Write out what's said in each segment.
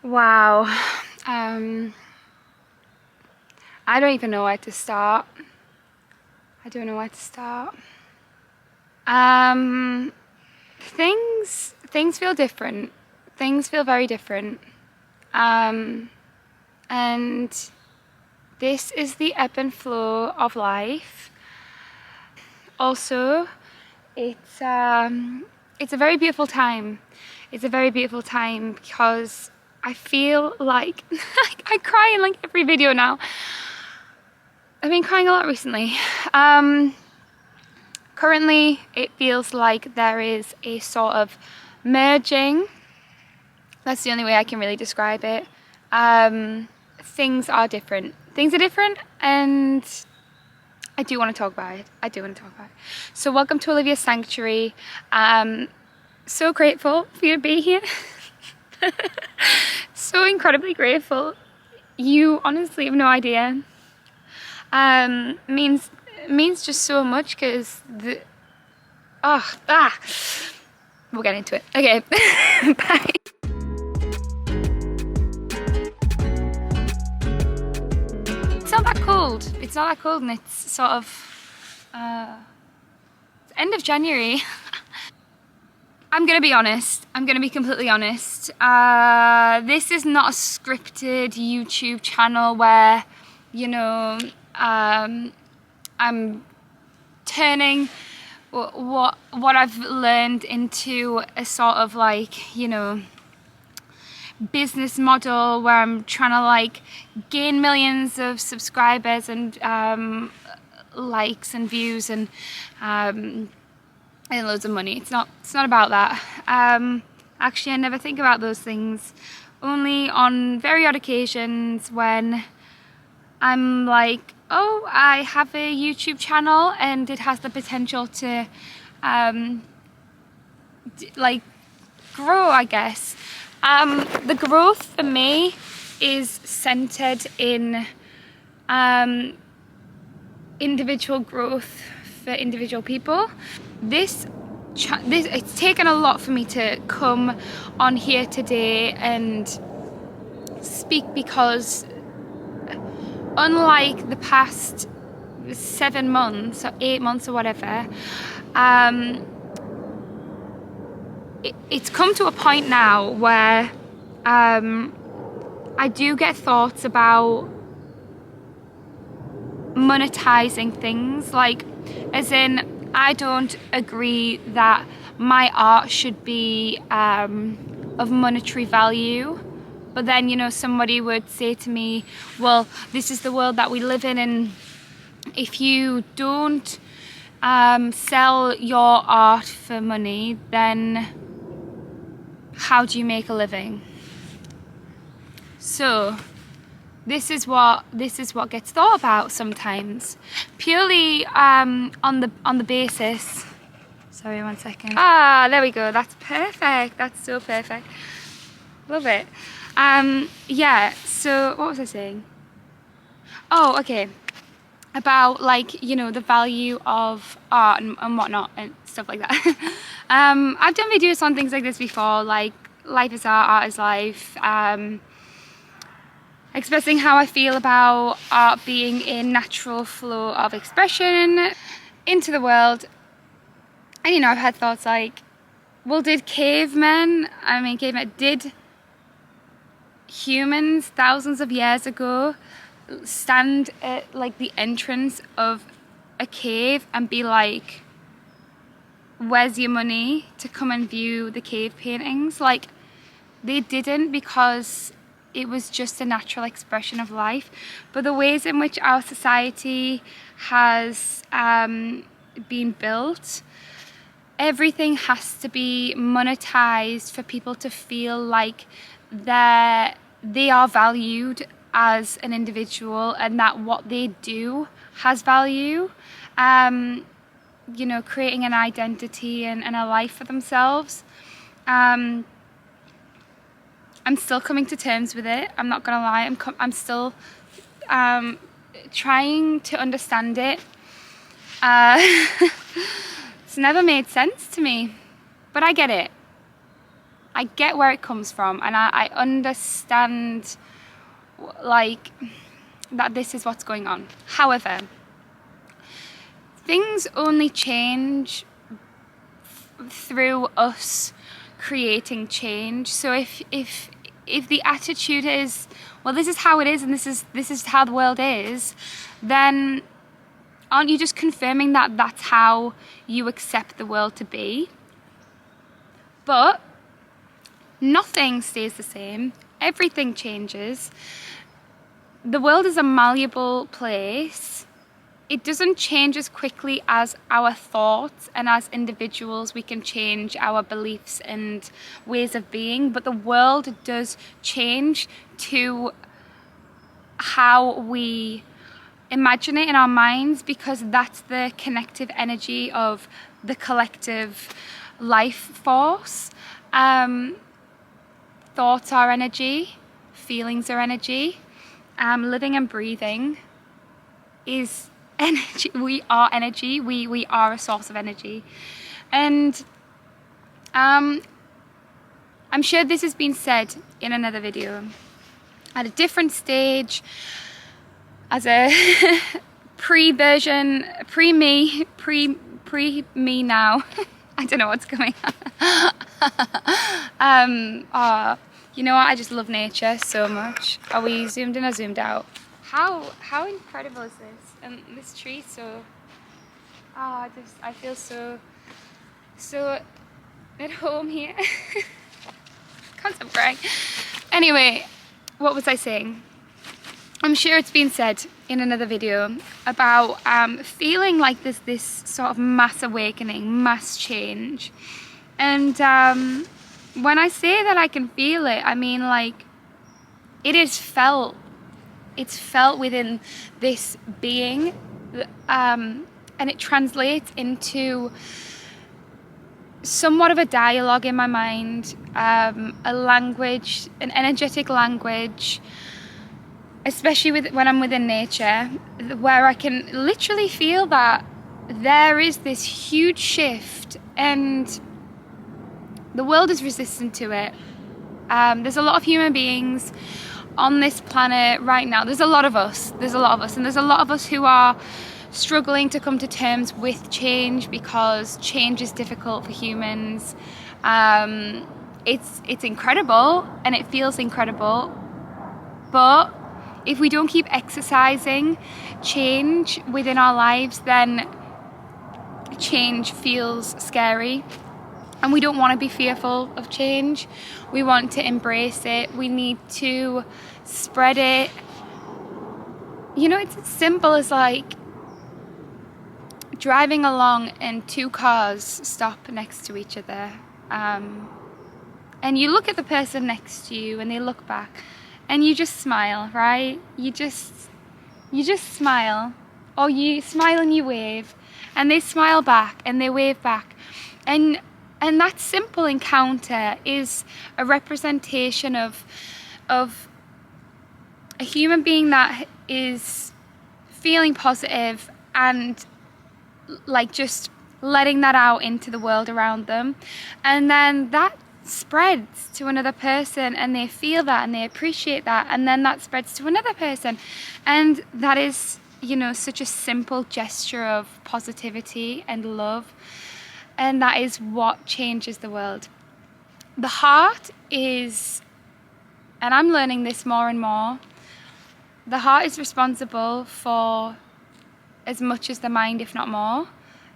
Wow. Um, I don't even know where to start. I don't know where to start. Um, things feel different. Things feel very different. And this is the ebb and flow of life. Also, it's a very beautiful time. It's a very beautiful time because I feel like I cry in like every video now. I've been crying a lot recently. Currently, it feels like there is a sort of merging. That's the only way I can really describe it. Things are different. Things are different, and I do want to talk about it. I do want to talk about it. So welcome to Olivia's Sanctuary. So grateful for you to be here. So incredibly grateful. You honestly have no idea. Means just so much because we'll get into it. Okay. Bye. It's not that cold. It's not that cold, and it's sort of end of January. I'm gonna be honest. I'm gonna be completely honest. This is not a scripted YouTube channel where, you know, I'm turning what I've learned into a sort of like, you know, business model where I'm trying to like gain millions of subscribers and likes and views and loads of money. It's not about that. Actually, I never think about those things. Only on very odd occasions when I'm like, oh, I have a YouTube channel and it has the potential to like grow, I guess. The growth for me is centered in individual growth for individual people. This it's taken a lot for me to come on here today and speak, because unlike the past 7 months or 8 months or whatever, it's come to a point now where I do get thoughts about monetizing things, like, as in, I don't agree that my art should be of monetary value, but then, you know, somebody would say to me, well, this is the world that we live in, and if you don't sell your art for money, then how do you make a living? So this is what gets thought about sometimes, purely on the basis. Sorry, 1 second. There we go. That's perfect. That's so perfect. Love it. Yeah. So what was I saying? Oh, okay. About, like, you know, the value of art and whatnot and stuff like that. I've done videos on things like this before, like life is art is life. Expressing how I feel about art being a natural flow of expression into the world. And, you know, I've had thoughts like, well, did humans thousands of years ago stand at like the entrance of a cave and be like, where's your money to come and view the cave paintings? Like, they didn't, because it was just a natural expression of life. But the ways in which our society has been built, everything has to be monetized for people to feel like they are valued as an individual and that what they do has value. You know, creating an identity and a life for themselves. I'm still coming to terms with it. I'm not gonna lie. I'm still trying to understand it. It's never made sense to me, but I get it. I get where it comes from, and I understand like that this is what's going on. However, things only change through us creating change. So if the attitude is, well, this is how it is and this is how the world is, then aren't you just confirming that that's how you accept the world to be? But nothing stays the same. Everything changes. The world is a malleable place. It doesn't change as quickly as our thoughts, and as individuals we can change our beliefs and ways of being, but the world does change to how we imagine it in our minds, because that's the connective energy of the collective life force. Thoughts are energy, feelings are energy, living and breathing is energy. We are energy. We are a source of energy. And I'm sure this has been said in another video at a different stage, as a pre-version, pre-me now. I don't know what's going on. You know what? I just love nature so much. Are we zoomed in or zoomed out? How incredible is this? And this tree, so I feel so at home here. Can't stop crying. Anyway, what was I saying? I'm sure it's been said in another video about feeling like there's this sort of mass awakening, mass change. And when I say that I can feel it, I mean like it is felt. It's felt within this being, and it translates into somewhat of a dialogue in my mind, a language, an energetic language, especially when I'm within nature, where I can literally feel that there is this huge shift and the world is resistant to it. There's a lot of human beings on this planet right now. There's a lot of us, and there's a lot of us who are struggling to come to terms with change, because change is difficult for humans. It's incredible and it feels incredible, but if we don't keep exercising change within our lives, then change feels scary. And we don't want to be fearful of change. We want to embrace it. We need to spread it. You know, it's as simple as like driving along and two cars stop next to each other. And you look at the person next to you and they look back and you just smile, right? You just smile. Or you smile and you wave. And they smile back and they wave back. And that simple encounter is a representation of a human being that is feeling positive and like just letting that out into the world around them. And then that spreads to another person and they feel that and they appreciate that. And then that spreads to another person. And that is, you know, such a simple gesture of positivity and love. And that is what changes the world. The heart is, and I'm learning this more and more, the heart is responsible for as much as the mind, if not more.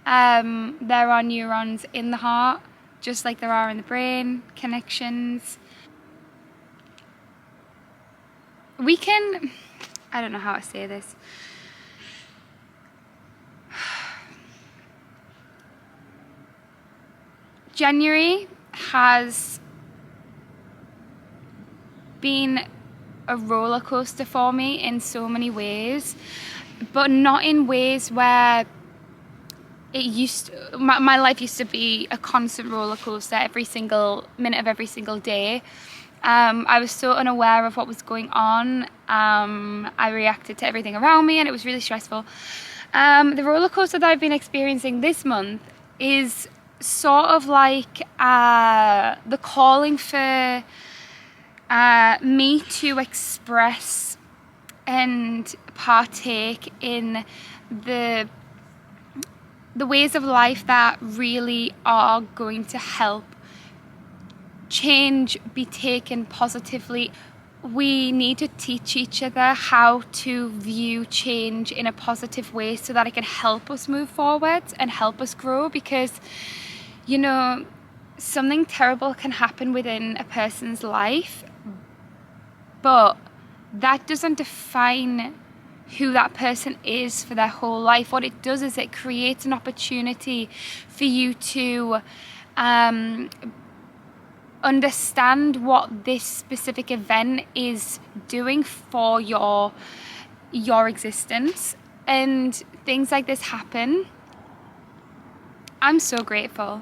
There are neurons in the heart, just like there are in the brain, connections. We can, I don't know how to say this. January has been a roller coaster for me in so many ways, but not in ways where my life used to be a constant roller coaster every single minute of every single day. I was so unaware of what was going on. I reacted to everything around me and it was really stressful. The roller coaster that I've been experiencing this month is sort of like the calling for me to express and partake in the ways of life that really are going to help change be taken positively. We need to teach each other how to view change in a positive way so that it can help us move forward and help us grow, because, you know, something terrible can happen within a person's life, but that doesn't define who that person is for their whole life. What it does is it creates an opportunity for you to understand what this specific event is doing for your existence. And things like this happen. I'm so grateful.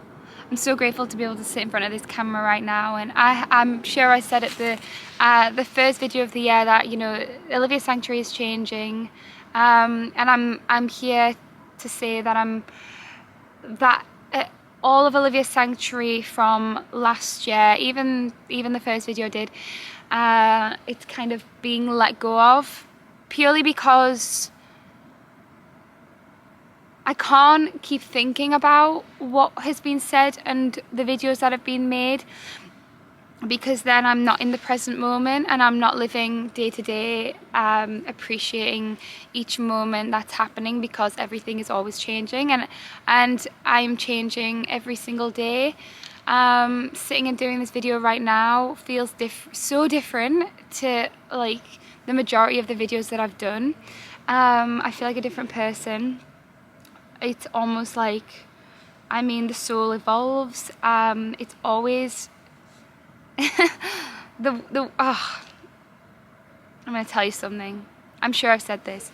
I'm so grateful to be able to sit in front of this camera right now. And I'm sure I said at the first video of the year that, you know, Olivia Sanctuary is changing, and I'm here to say that all of Olivia's Sanctuary from last year, even the first video did, it's kind of being let go of, purely because I can't keep thinking about what has been said and the videos that have been made, because then I'm not in the present moment and I'm not living day to day, appreciating each moment that's happening, because everything is always changing, and I'm changing every single day. Sitting and doing this video right now feels so different to like the majority of the videos that I've done. I feel like a different person. It's almost like, I mean, the soul evolves. It's always I'm going to tell you something. I'm sure I've said this.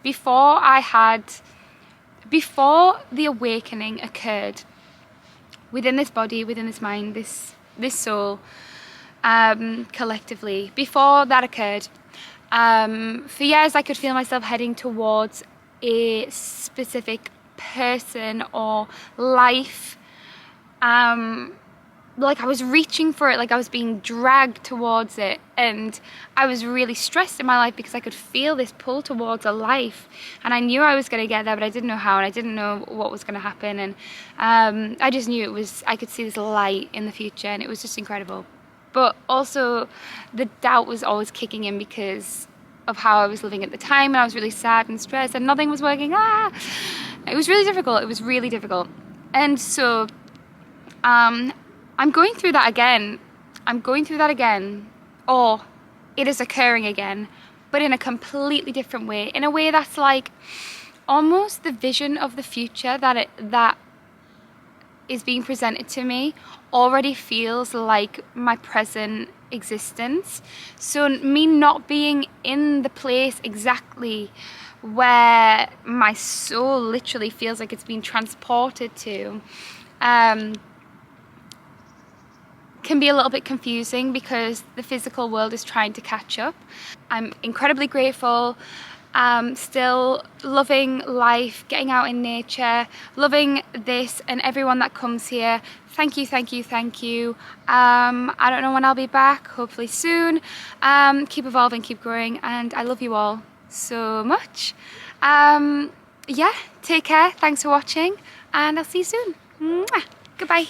Before the awakening occurred within this body, within this mind, this soul, collectively, before that occurred, for years I could feel myself heading towards a specific person or life. Like I was reaching for it, like I was being dragged towards it, and I was really stressed in my life because I could feel this pull towards a life, and I knew I was going to get there, but I didn't know how, and I didn't know what was going to happen, and I just knew I could see this light in the future, and it was just incredible. But also the doubt was always kicking in because of how I was living at the time, and I was really sad and stressed and nothing was working. It was really difficult. And so I'm going through that again. Or it is occurring again, but in a completely different way, in a way that's like almost the vision of the future that is being presented to me already feels like my present existence. So me not being in the place exactly where my soul literally feels like it's being transported to, can be a little bit confusing because the physical world is trying to catch up. I'm incredibly grateful. Still loving life, getting out in nature, loving this and everyone that comes here. Thank you. I don't know when I'll be back, hopefully soon. Keep evolving, keep growing, and I love you all so much. Yeah, take care, thanks for watching, and I'll see you soon. Mwah. Goodbye.